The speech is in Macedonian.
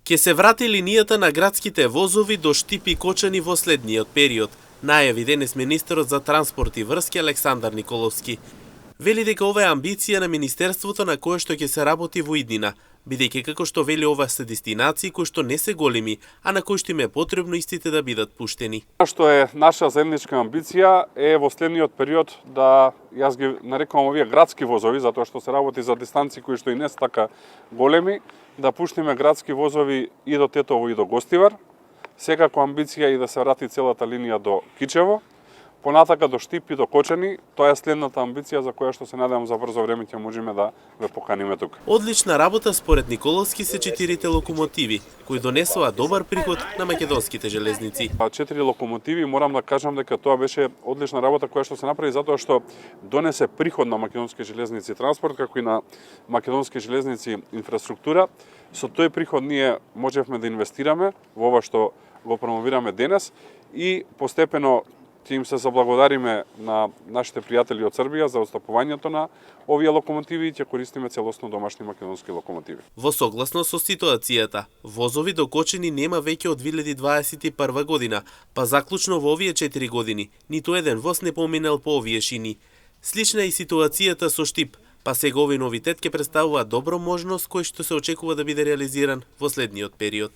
Ке се врати линијата на градските возови до Штип и Кочани во следниот период, најави денес министерот за транспорт и врски Александар Николовски. Вели дека ова е амбиција на министерството на кое што ќе се работи во иднина, бидејќи како што вели ова се дестинации кои што не се големи, а на кои што им е потребно истите да бидат пуштени. Што е наша заедничка амбиција е во следниот период да, јас ги нарекувам овие градски возови, затоа што се работи за дистанции кои што и не се така големи, да пуштиме градски возови и до Тетово и до Гостивар. Секако амбиција и да се врати целата линија до Кичево, понатака до Штип и до Кочани. Тоа е следната амбиција за која што се надевам за брзо време ќе можеме да ве поканиме тука. Одлична работа според Николовски се 4 локомотиви, кои донесоа добар приход на македонските железници. 4 локомотиви, морам да кажам дека тоа беше одлична работа која што се направи затоа што донесе приход на македонски железници транспорт, како и на македонски железници инфраструктура. Со тој приход ние можевме да инвестираме во ова што го промовираме денес и постепено ќе им се заблагодариме на нашите пријатели од Србија за отстапувањето на овие локомотиви и ќе користиме целосно домашни македонски локомотиви. Во согласно со ситуацијата, возови до Кочани нема веќе од 2021 година, па заклучно во овие 4 години, ниту еден воз не поминал по овие шини. Слична е и ситуацијата со Штип, па сега овој новитет ќе представува добро можност кој што се очекува да биде реализиран во следниот период.